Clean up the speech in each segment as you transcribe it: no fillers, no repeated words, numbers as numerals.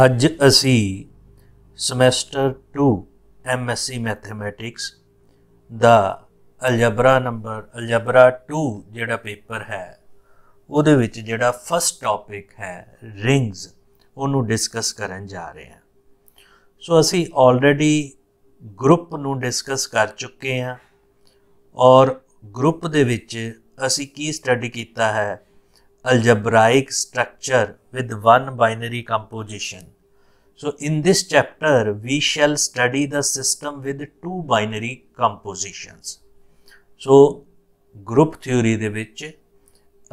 ਅੱਜ ਅਸੀਂ semester 2 MSc mathematics ਦਾ algebra 2 ਜਿਹੜਾ ਪੇਪਰ ਹੈ ਉਹਦੇ ਵਿੱਚ ਜਿਹੜਾ ਫਸਟ ਟੌਪਿਕ ਹੈ ਰਿੰਗਸ ਉਹਨੂੰ ਡਿਸਕਸ ਕਰਨ ਜਾ ਰਹੇ ਹਾਂ। ਸੋ ਅਸੀਂ ਆਲਰੇਡੀ ਗਰੁੱਪ ਨੂੰ ਡਿਸਕਸ ਕਰ ਚੁੱਕੇ ਹਾਂ ਔਰ ਗਰੁੱਪ ਦੇ ਵਿੱਚ ਅਸੀਂ ਕੀ ਸਟੱਡੀ ਕੀਤਾ ਹੈ algebraic structure with one binary composition. So in this chapter we shall study the system with two binary compositions. So group theory ਦੇ ਵਿੱਚ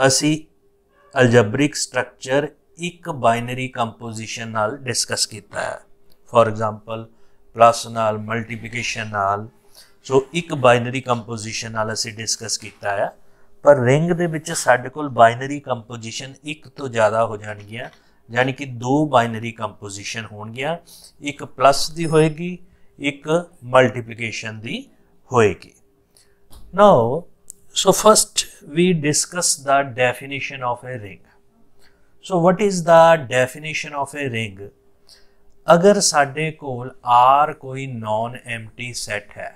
ਅਸੀਂ algebraic structure ਇੱਕ binary composition ਨਾਲ discuss ਕੀਤਾ ਹੈ। For example plus ਨਾਲ multiplication ਨਾਲ so ਇੱਕ binary composition ਨਾਲ ਅਸੀਂ discuss ਕੀਤਾ ਹੈ। पर रिंग दे विच साडे कोल बाइनरी कंपोजिशन एक तो ज़्यादा हो जाएगियां यानी कि दो बाइनरी कंपोजिशन होणगियां एक प्लस दी होएगी एक मल्टीप्लिकेशन दी होएगी। Now so first we discuss the definition of a ring. So what is the definition of a ring? अगर साडे कोल आर कोई नॉन एम्प्टी सेट है,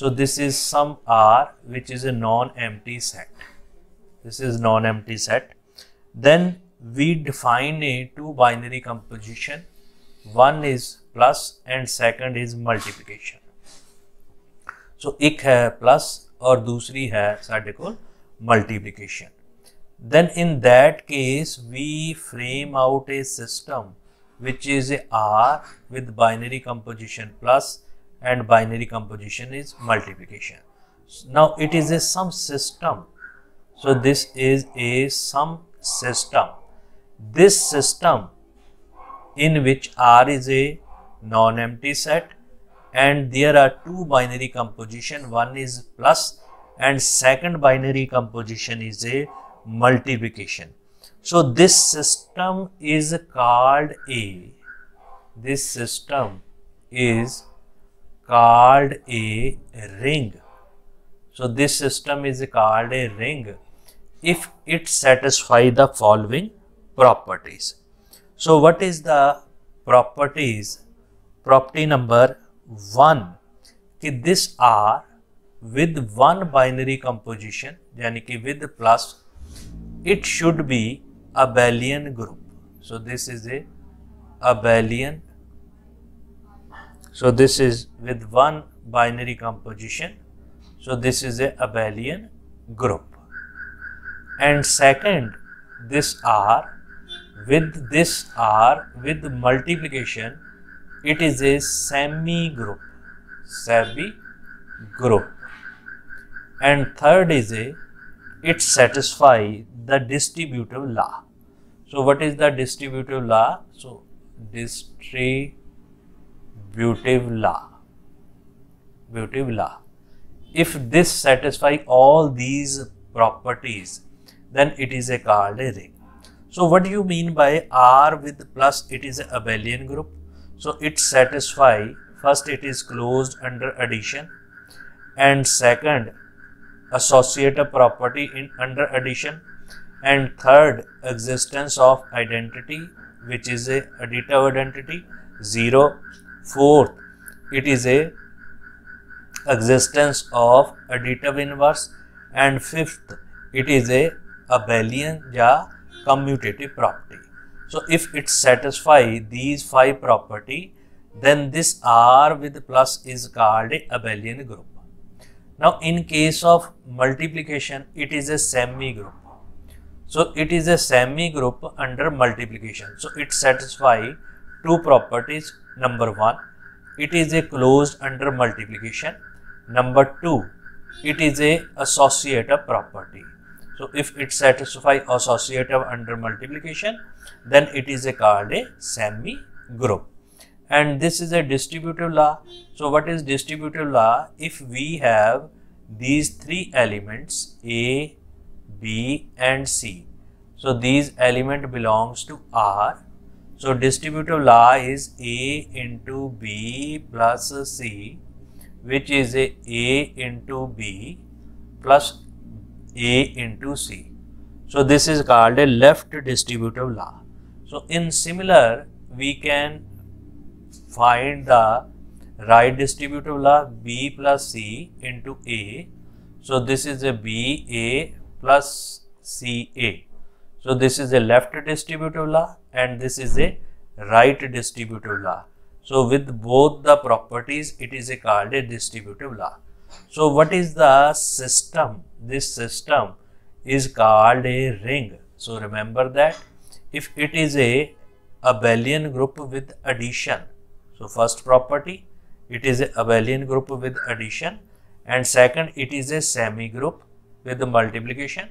so this is some R which is a non-empty set. This is non-empty set. Then we define a two binary composition. One is plus and second is multiplication. So एक है plus और दूसरी है साढ़े को multiplication. Then in that case we frame out a system which is a R with binary composition plus and binary composition is multiplication. Now it is a sum system. So this is a sum system. This system in which R is a non-empty set and there are two binary composition, one is plus and second binary composition is a multiplication. So this system is called a, this system is called a ring. So this system is called a ring if it satisfies the following properties. So what is the properties? Property number 1 कि this R with one binary composition यानी कि with plus it should be abelian group. So this is a abelian. So this is with one binary composition. So this is a abelian group. And second, this R with multiplication, it is a semi group. And third is it satisfies the distributive law. So what is the distributive law? So distributive law. If this satisfies all these properties, then it is called a ring. So what do you mean by R with plus? It is an abelian group. So it satisfies, first it is closed under addition, and second associative property in under addition, and third existence of identity which is a additive identity 0. Fourth, it is a existence of additive inverse, and fifth, it is a abelian या commutative property. So if it satisfies these 5 property, then this R with plus is called a abelian group. Now in case of multiplication, it is a semi group. So it is a semi group under multiplication. So it satisfies two properties. Number 1, it is a closed under multiplication. Number 2, it is a associative property. So if it satisfies associative under multiplication, then it is called a semi group. And this is a distributive law. So what is distributive law? If we have these 3 elements A, B and C, so these element belongs to R. So distributive law is A into B plus C, which is a into B plus A into C. So this is called a left distributive law. So in similar, we can find the right distributive law, B plus C into A. So this is a B A plus C A. So this is a left distributive law and this is a right distributive law. So with both the properties, it is called a distributive law. So what is the system? This system is called a ring. So remember that if it is a abelian group with addition, so first property, it is a abelian group with addition, and second, it is a semi group with multiplication,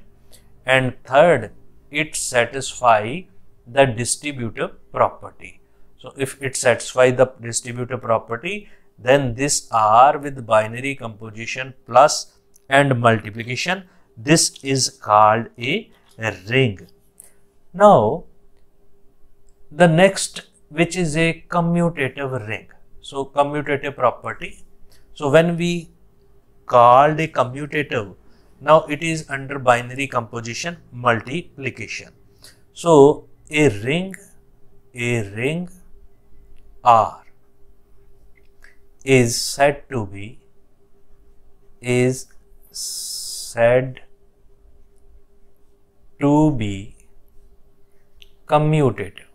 and third, it satisfies the distributive property. So if it satisfies the distributive property, then this R with binary composition plus and multiplication, this is called a ring. Now, the next, which is a commutative ring. So commutative property. So when we called a commutative, now it is under binary composition multiplication. So a ring R is said to be commutative.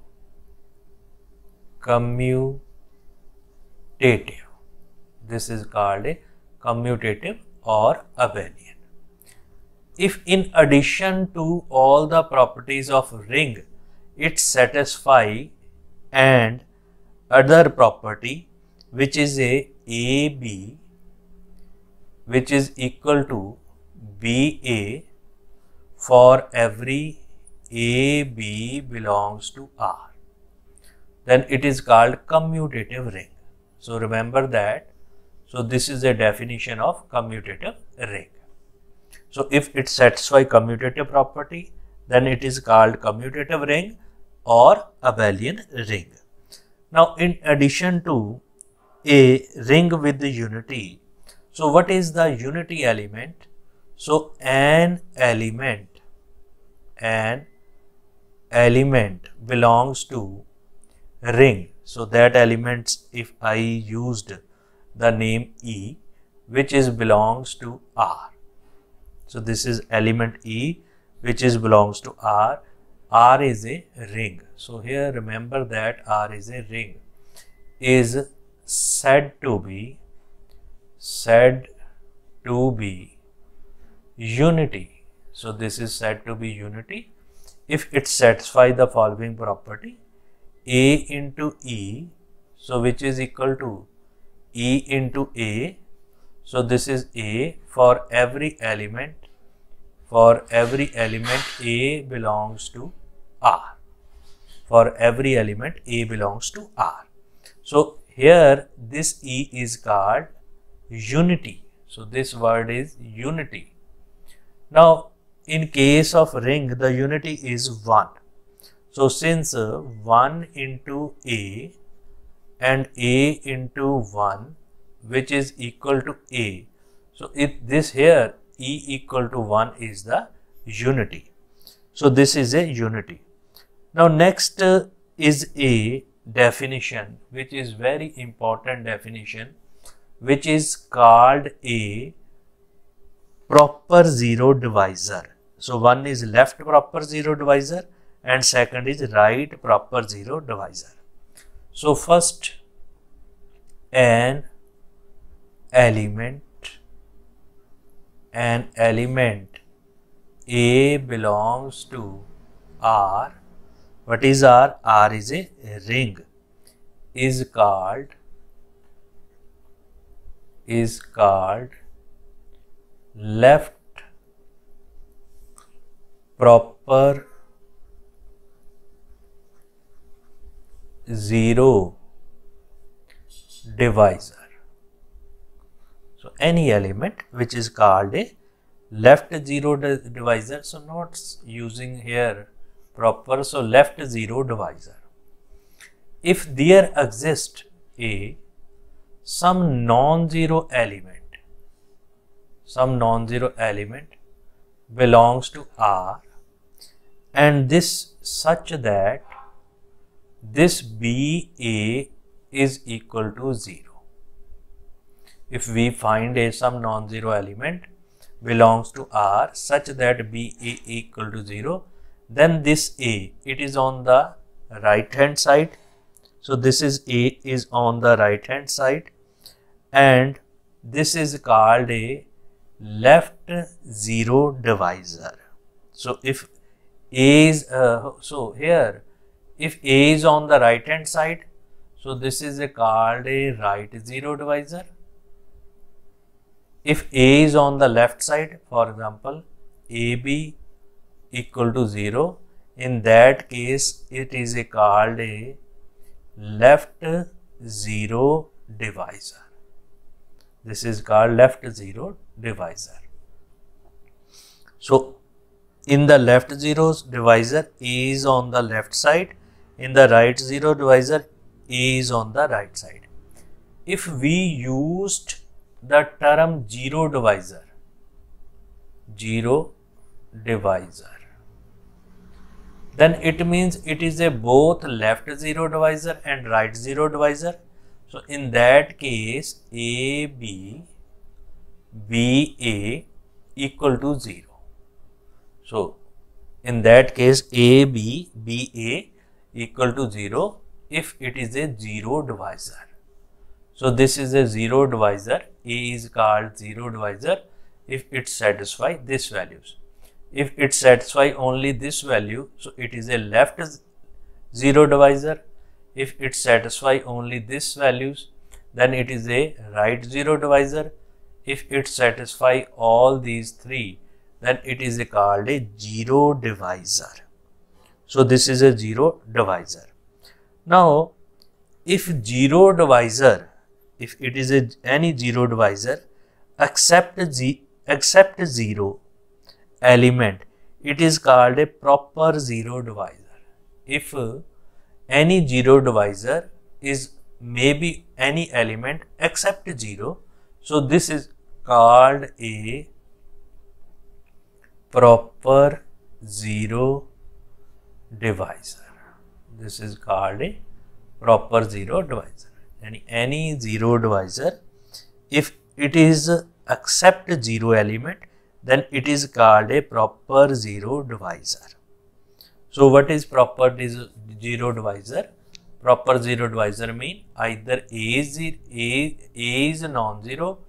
This is called a commutative or abelian. If in addition to all the properties of ring, it satisfies and other property which is a AB which is equal to BA for every AB belongs to R, then it is called commutative ring. So remember that. So this is a definition of commutative ring. So if it satisfies commutative property, then it is called commutative ring or abelian ring. Now in addition to a ring with the unity, so what is the unity element? So an element belongs to ring. So that element, if I used the name E, which is belongs to R. So this is element E, which is belongs to R. R is a ring. So here remember that R is a ring, is said to be unity. So this is said to be unity if it satisfies the following property: A into E, so which is equal to E into A. So this is A for every element. A belongs to R. For every element A belongs to R. So here this E is called unity. So this word is unity. Now in case of ring, the unity is 1. So since 1 into A and A into 1, which is equal to A, so if this here E equal to 1 is the unity. So this is a unity. Now next is a definition, which is very important definition, which is called a proper zero divisor. So one is left proper zero divisor and second is right proper zero divisor. So first, an element A belongs to R. What is R? R is a ring, is called left proper zero divisor. So any element which is called a left zero divisor. So not using here proper, so left zero divisor. If there exists some non-zero element belongs to R, and this such that this BA is equal to 0. If we find some non-zero element belongs to R such that BA equal to 0, then this A, it is on the right hand side. So this is A is on the right hand side, and this is called a left zero divisor. So if A is if A is on the right hand side, so this is called a right zero divisor. If A is on the left side, for example, AB equal to 0, in that case it is called a left zero divisor. This is called left zero divisor. So in the left zero divisor, A is on the left side. In the right zero divisor, A is on the right side. If we used the term zero divisor, then it means it is a both left zero divisor and right zero divisor. So in that case, AB, BA equal to 0. So in that case, AB, BA equal to 0 if it is a zero divisor. So this is a zero divisor. A is called zero divisor if it satisfies this values. If it satisfies only this value, so it is a left zero divisor. If it satisfies only this values, then it is a right zero divisor. If it satisfies all these three, then it is called a zero divisor. So this is a zero divisor. Now, if zero divisor, if it is any zero divisor, except 0 element, it is called a proper zero divisor. If any zero divisor is maybe any element except 0, so this is called a proper zero divisor. This is called a proper zero divisor. And any zero divisor, if it is except 0 element, then it is called a proper zero divisor. So what is proper zero divisor? Proper zero divisor mean either A is non-zero,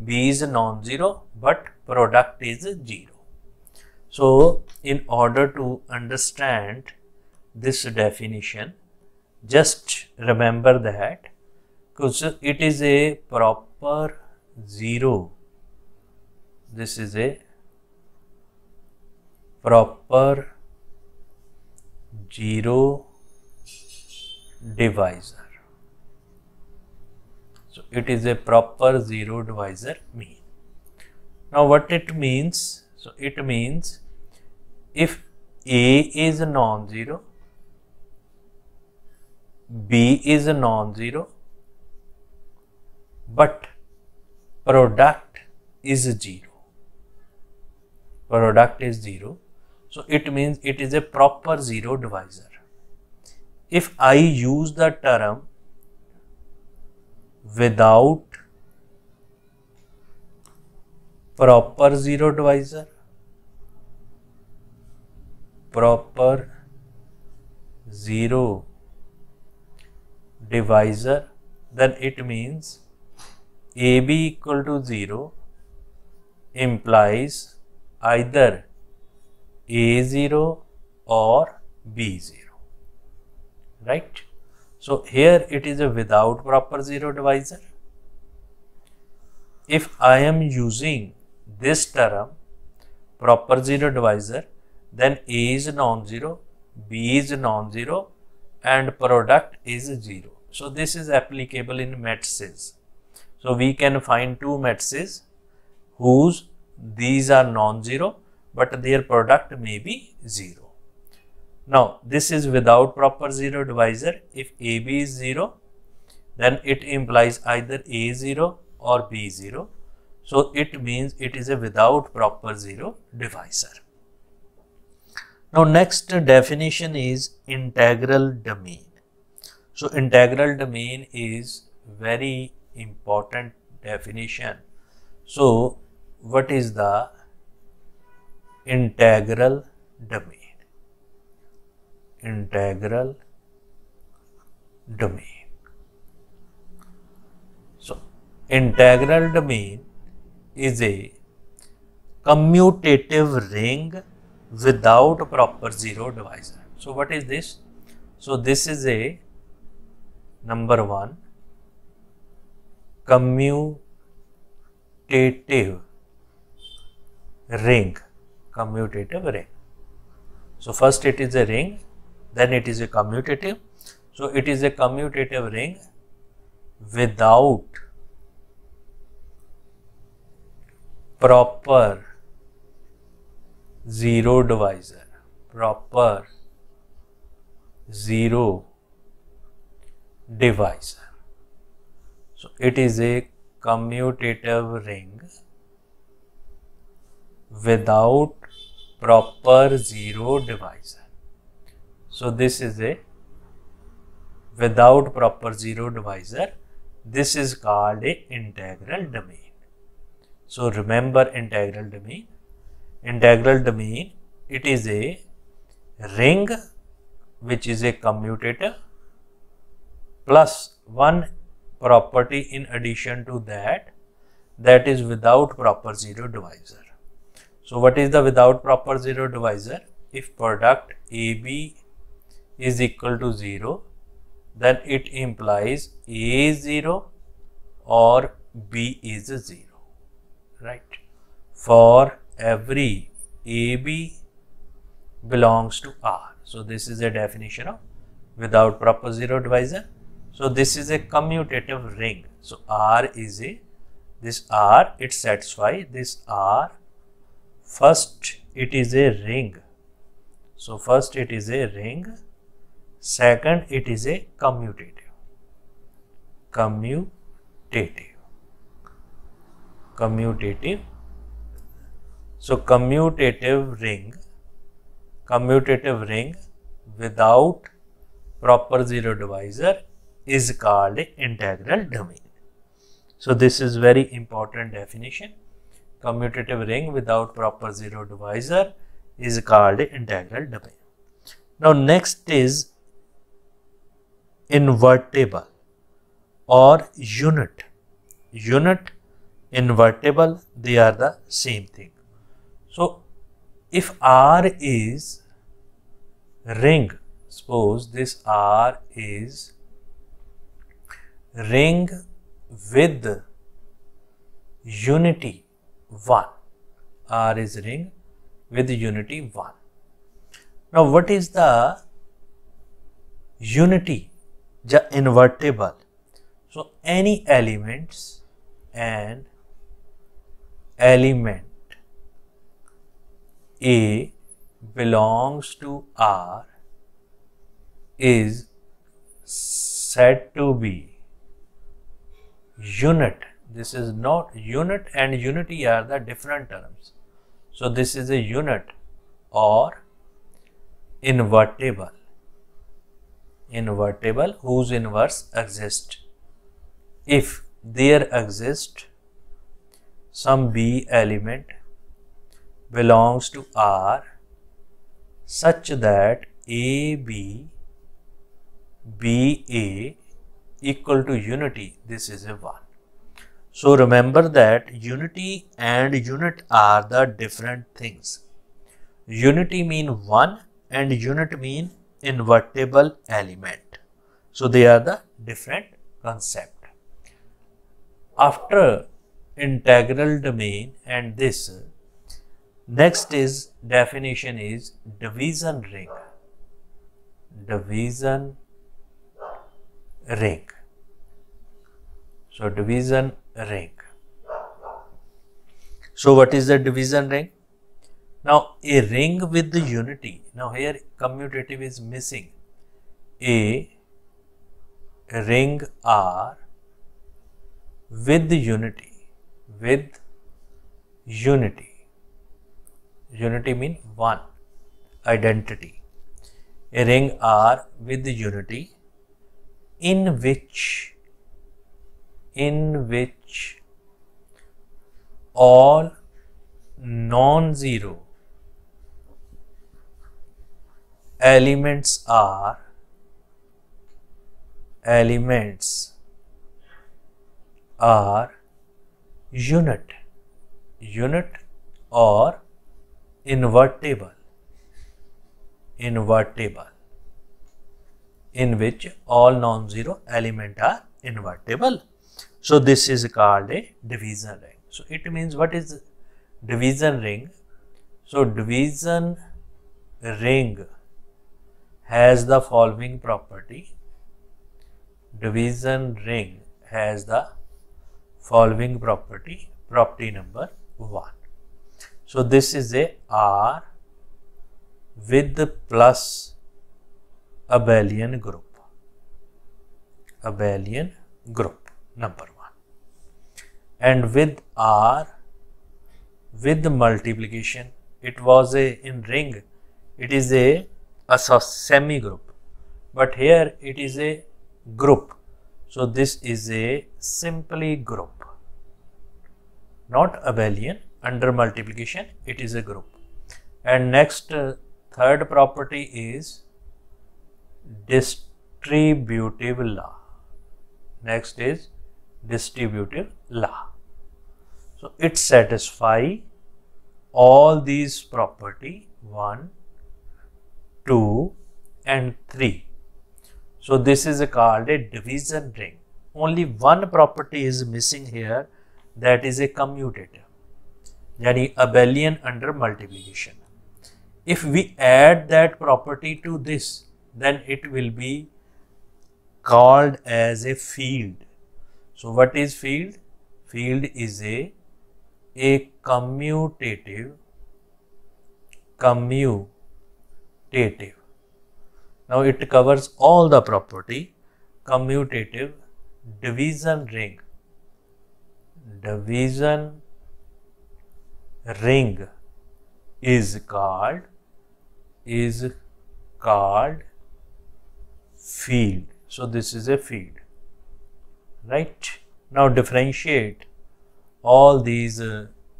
B is non-zero, but product is 0. So in order to understand this definition, just remember that because it is a proper zero, this is a proper zero divisor. So it is a proper zero divisor mean. Now what it means? So it means if A is non-zero, B is non-zero, but product is 0. Product is 0. So it means it is a proper zero divisor. If I use the term without proper zero divisor, proper zero divisor, then it means AB equal to 0 implies either A0 or B0, right? So here it is a without proper zero divisor. If I am using this term proper zero divisor, then A is non-zero, B is non-zero, and product is 0. So this is applicable in matrices. So we can find two matrices whose these are non-zero, but their product may be 0. Now this is without proper zero divisor. If AB is 0, then it implies either A0 or B0. So it means it is a without proper zero divisor. Now next definition is integral domain. So integral domain is very important definition. So what is the integral domain? Integral domain. So integral domain is a commutative ring without proper zero divisor. So what is this? So this is a number one commutative ring. Commutative ring. So first it is a ring, then it is a commutative. So it is a commutative ring without proper zero divisor. Proper zero divisor. So it is a commutative ring without proper zero divisor. So this is a without proper zero divisor. This is called a integral domain. So remember integral domain. Integral domain, it is a ring which is a commutative plus one property in addition to that, that is without proper zero divisor. So what is the without proper zero divisor? If product AB is equal to 0, then it implies A is 0 or B is 0, right? For every AB belongs to R. So this is a definition of without proper zero divisor. So this is a commutative ring. So R is a, this R, it satisfies this R. First it is a ring. So first it is a ring. Second it is a commutative. Commutative. Commutative. So commutative ring without proper zero divisor is called integral domain. So this is very important definition. Commutative ring without proper zero divisor is called integral domain. Now next is invertible or unit. Unit, invertible, they are the same thing. So if R is ring, suppose this R is ring with unity 1. R is ring with unity 1. Now what is the unity? The invertible. So any elements and element A belongs to R is said to be unit. This is not unit and unity are the different terms. So this is a unit or invertible. Invertible whose inverse exists. If there exists some B element belongs to R such that AB BA equal to unity, this is a 1. So remember that unity and unit are the different things. Unity mean 1 and unit mean invertible element. So they are the different concept. After integral domain and this, next is definition is division ring. Division ring. So division ring. So what is the division ring? Now a ring with the unity. Now here commutative is missing. A ring R with unity. With unity. Unity means 1. Identity. A ring R with unity in which all non-zero elements are unit or invertible, in which all non-zero elements are invertible. So this is called a division ring. So it means, what is division ring? So division ring has the following property. Division ring has the following property. Property number 1. So this is a R with plus abelian group. Number 1. And with R with multiplication, it was in ring, it is a semi group, but here it is a group. So this is a simply group, not abelian. Under multiplication it is a group. And next, third property is distributive law. Next is distributive law. So it satisfies all these property 1, 2 and 3. So this is called a division ring. Only one property is missing here, that is a commutative, yani abelian under multiplication. If we add that property to this, then it will be called as a field. So what is field? Field is a commutative. Now it covers all the property. Commutative division ring. Division ring is called field. So this is a field, right? Now differentiate all these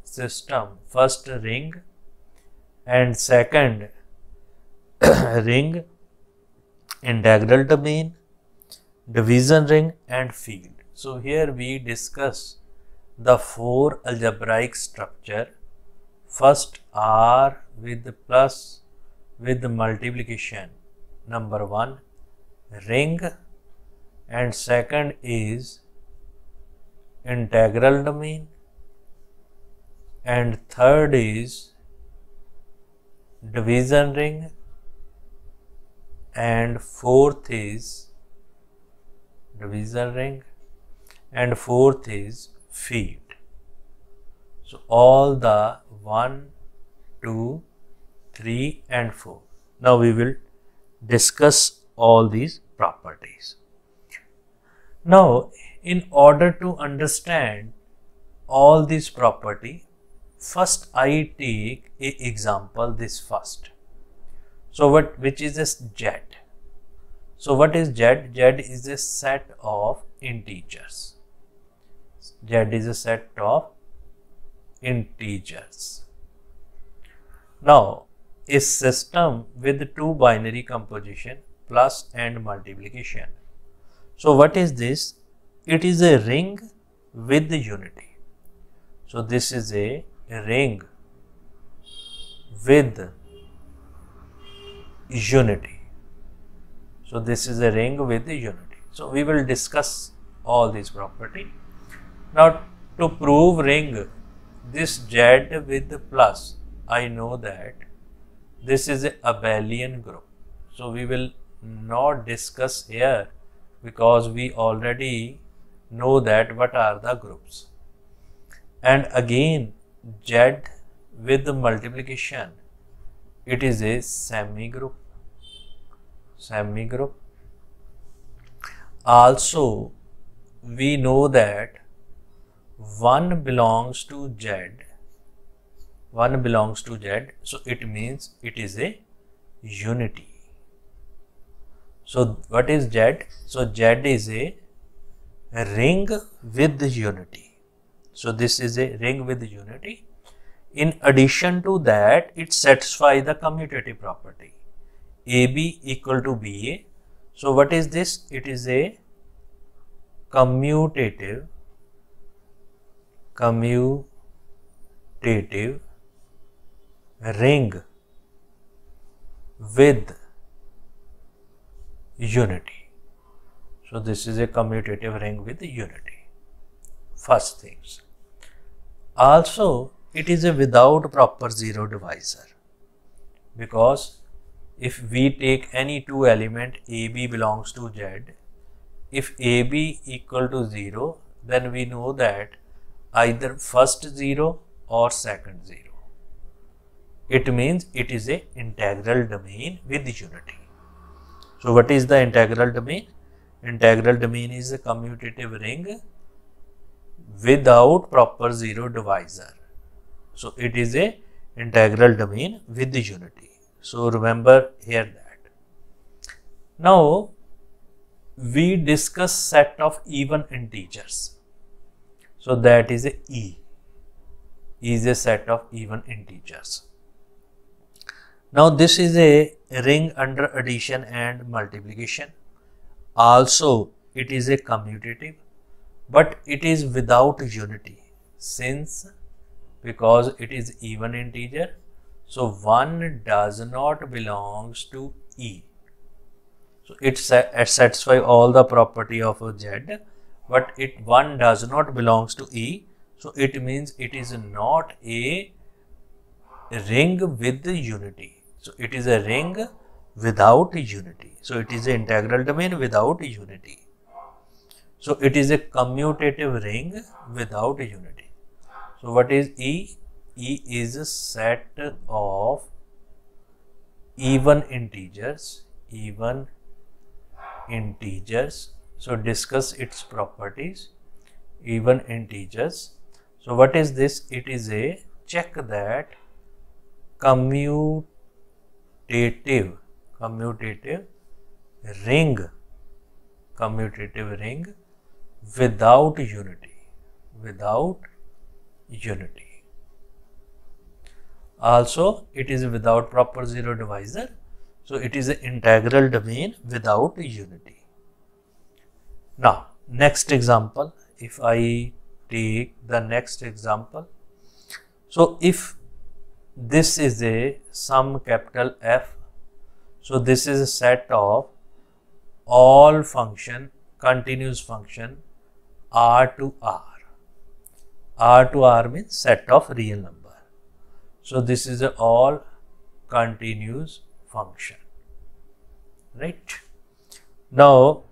system. First ring and second ring, integral domain, division ring and field. So here we discuss the 4 algebraic structure. First R with plus with multiplication, number 1 ring, and second is integral domain, and third is division ring, and fourth is division ring, and fourth is field. So all the 1, 2, 3 and 4. Now we will discuss all these properties. Now in order to understand all these property, first I take a example, this first. So which is this Z? So what is Z? Z is a set of integers. Z is a set of integers. Now a system with 2 binary composition, plus and multiplication. So what is this? It is a ring with unity. So this is a ring with unity. So this is a ring with unity. So we will discuss all these property. Now to prove ring, this Z with plus, I know that this is a abelian group. So we will not discuss here, because we already know that what are the groups. And again Z with multiplication, it is a semi group. Also we know that 1 belongs to Z. So it means it is a unity. So what is Z? So Z is a ring with unity. So this is a ring with unity. In addition to that, it satisfies the commutative property AB equal to BA. So what is this? It is a commutative ring with unity. So this is a commutative ring with unity. First things. Also, it is a without proper zero divisor, because if we take any two element AB belongs to Z, if AB equal to 0, then we know that either first 0 or second 0. It means it is a integral domain with unity. So what is the integral domain? Integral domain is a commutative ring without proper zero divisor. So it is a integral domain with unity. So remember here that. Now we discuss set of even integers. So that is a E is a set of even integers. Now this is a ring under addition and multiplication. Also it is a commutative, but it is without unity, since because it is even integer, so 1 does not belongs to E. So it satisfies all the property of a Z, but 1 does not belongs to E. So it means it is not a ring with unity. So it is a ring without unity. So it is an integral domain without unity. So it is a commutative ring without unity. So what is E? E is a set of even integers. So discuss its properties. Even integers. So what is this? It is a check that commutative ring without unity. Also it is without proper zero divisor. So it is an integral domain without unity. Now next example, if I take the next example. So if this is a sum capital F, so this is a set of all function, continuous function R to R. R to R means set of real number. So this is a all continuous function, right? Now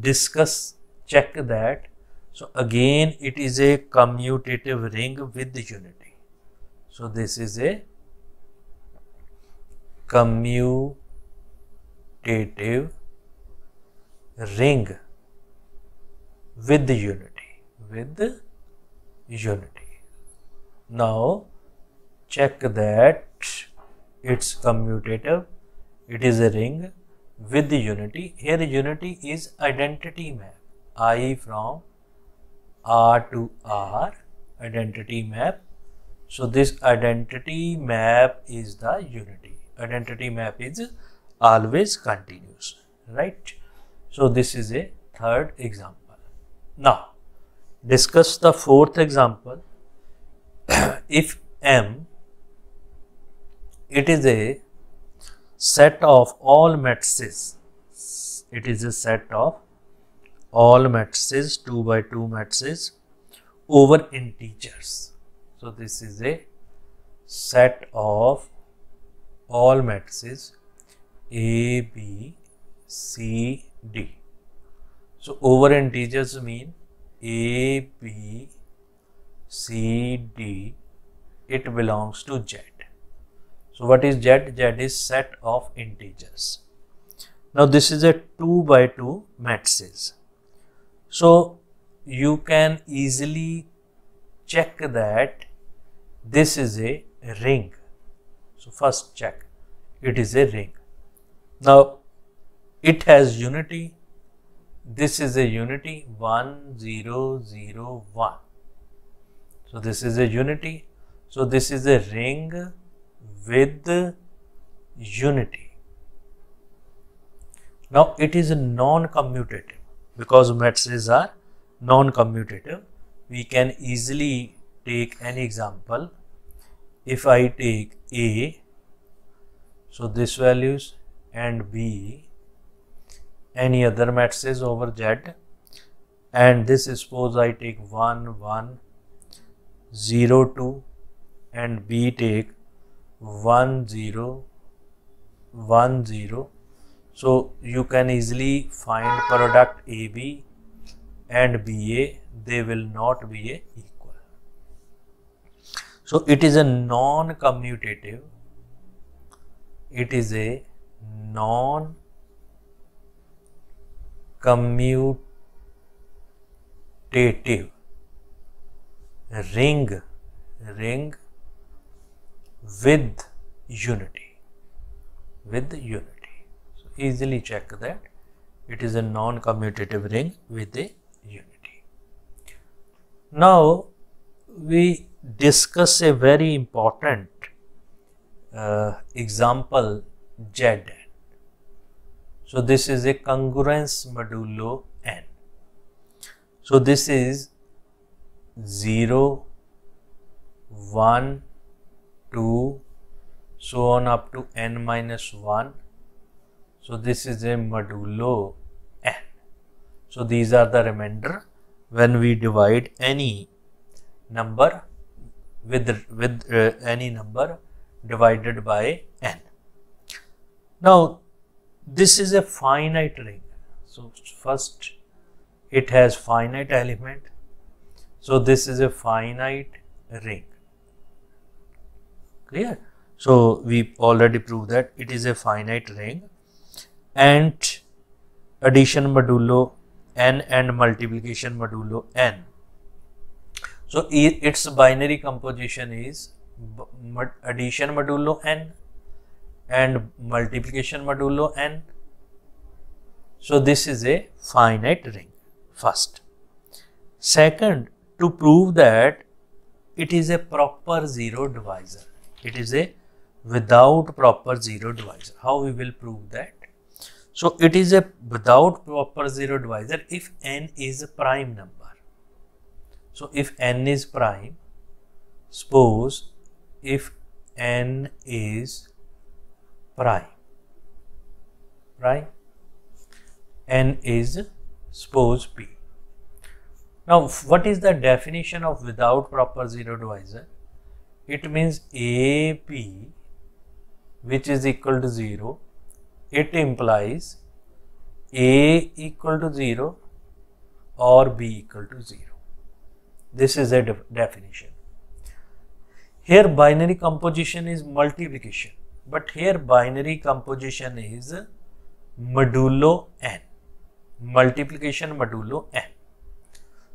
discuss, check that. So again it is a commutative ring with unity. So this is a commutative ring with unity. Now check that it's commutative, it is a ring with unity. Here unity is identity map, I from R to R, identity map. So this identity map is the unity. Identity map is always continuous, right? So this is a third example. Now discuss the fourth example. If M, it is a set of all matrices. It is a set of all matrices, 2 by 2 matrices over integers. So this is a set of all matrices A, B, C, D. So over integers mean A, B, C, D, it belongs to Z. So what is Z? Z is set of integers. Now this is a 2 by 2 matrices. So you can easily check that this is a ring. So first check, it is a ring. Now it has unity. This is a unity 1 0 0 1. So this is a unity. So this is a ring with unity. Now it is a non-commutative because matrices are non-commutative. We can easily take an example. If I take A, so this values, and B, any other matrices over Z, and this is, suppose I take 1 1 0 2 and B take 1 0 1 0. So you can easily find product AB and BA, they will not be equal. So it is a non-commutative. It is a non-commutative ring with unity. So easily check that it is a non-commutative ring with a unity. Now we discuss a very important example, Zn. So this is a congruence modulo n. So this is 0 1 2 so on up to n minus 1. So this is a modulo n. So these are the remainder when we divide any number with any number divided by n. Now this is a finite ring. So first it has finite element. So this is a finite ring. Clear? So we already proved that it is a finite ring, and addition modulo n and multiplication modulo n. So its binary composition is addition modulo n and multiplication modulo n. So this is a finite ring, first. Second, to prove that it is a proper zero divisor. It is a without proper zero divisor. How we will prove that? So it is a without proper zero divisor if n is a prime number. So if n is prime, suppose if n is prime, n is, suppose P. Now what is the definition of without proper zero divisor? It means AP, which is equal to 0, it implies A equal to 0 or B equal to 0. This is a definition. Here binary composition is multiplication, but here binary composition is modulo n, multiplication modulo n.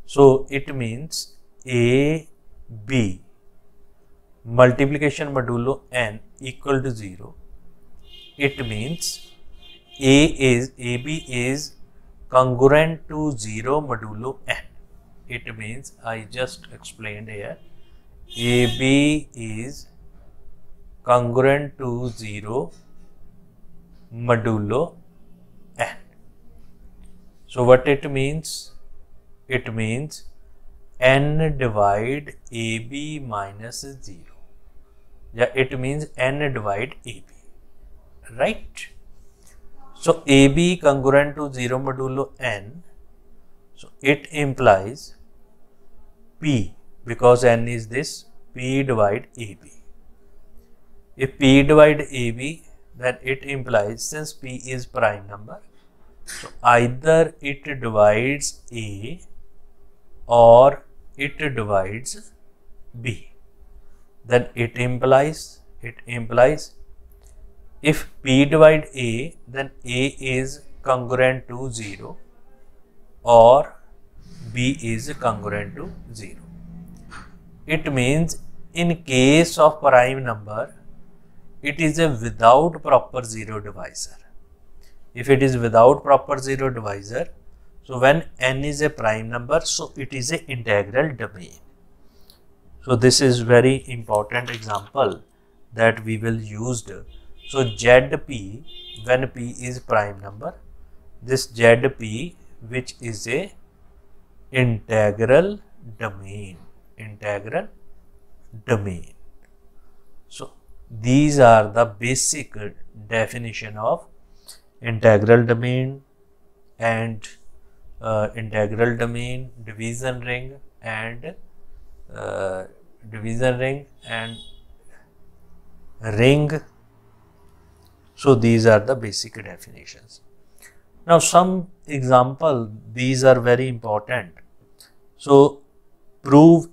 So it means A, B, multiplication modulo n equal to 0. It means AB is congruent to 0 modulo n. It means, I just explained here, AB is congruent to 0 modulo n. So what it means? It means n divide AB minus 0. Yeah, it means n divide AB, right? So AB congruent to 0 modulo n. So it implies P, because n is this, P divide AB. If P divide AB, then it implies, since P is prime number, so either it divides A or it divides B. Then it implies if P divide A, then A is congruent to 0 or B is congruent to 0. It means in case of prime number, it is a without proper zero divisor. If it is without proper zero divisor, so when n is a prime number, so it is an integral domain. So this is very important example that we will use. So ZP, when P is prime number, this ZP which is a integral domain, So these are the basic definition of integral domain and integral domain, division ring and ring. So these are the basic definitions. Now some example, these are very important. So prove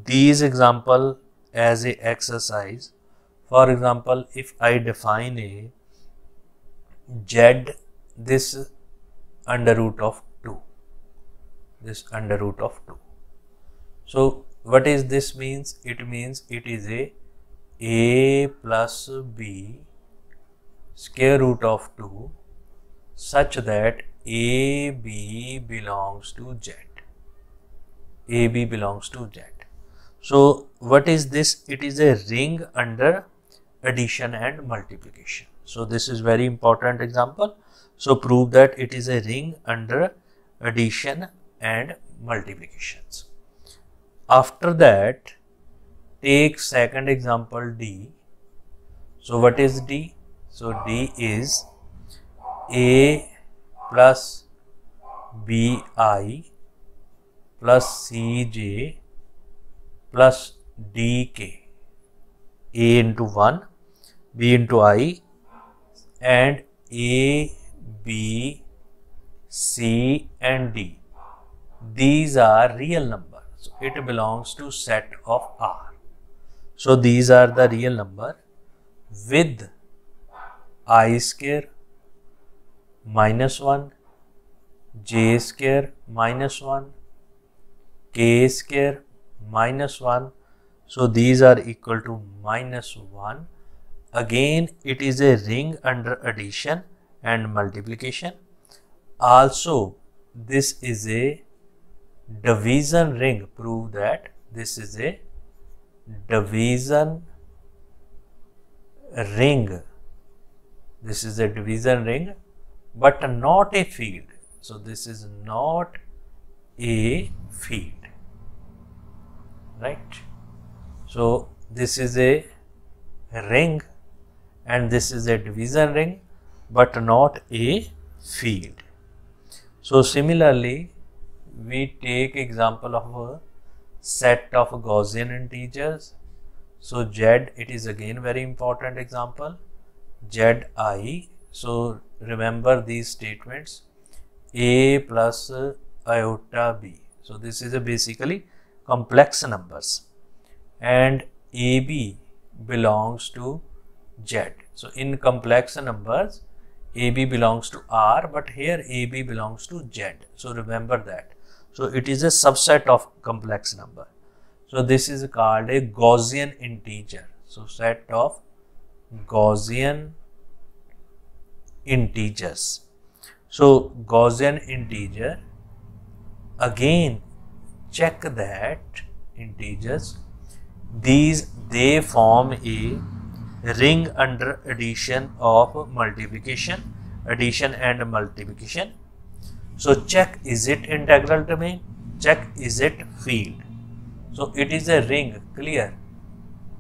these example as a exercise. For example, if I define a z, this under root of 2, So what is this means? It means it is a plus b square root of 2 such that AB belongs to Z. So what is this? It is a ring under addition and multiplication. So this is very important example. So prove that it is a ring under addition and multiplications. After that, take second example D. So what is D? So D is A plus BI plus CJ plus DK. A into 1, B into I, and A, B, C and D. These are real numbers. So it belongs to set of R. So these are the real number with I square minus 1, J square minus 1, K square minus 1. So these are equal to minus 1. Again, it is a ring under addition and multiplication. Also, this is a division ring. Prove that this is a division ring. This is a division ring, but not a field. So this is not a field, right? So this is a ring and this is a division ring, but not a field. So similarly, we take example of a set of Gaussian integers. So Z, it is again very important example. Zi. So remember these statements: A plus iota B. So this is a basically complex numbers, and AB belongs to Z. So in complex numbers, AB belongs to R, but here AB belongs to Z. So remember that. So it is a subset of complex number. So this is called a Gaussian integer. So set of Gaussian integers. So Gaussian integer, again check that integers, they form a ring under addition and multiplication. So check, is it integral domain? Check, is it field? So it is a ring, clear?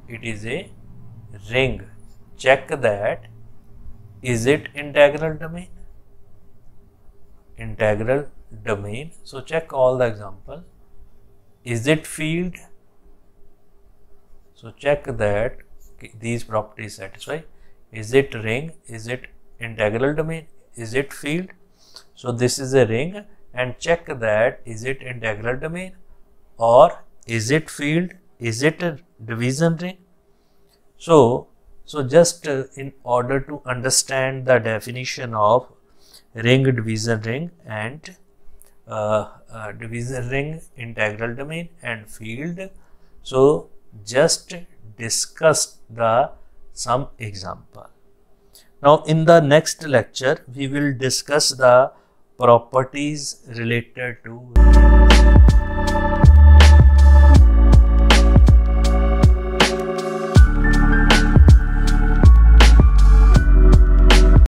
It is a ring. Check that, is it integral domain? Integral domain. So check all the example. Is it field? So check that these properties satisfy. Is it ring? Is it integral domain? Is it field? So this is a ring, and check that is it integral domain or is it field? Is it a division ring? So just in order to understand the definition of ring, division ring and division ring, integral domain and field, so just discuss some example. Now in the next lecture we will discuss the properties related to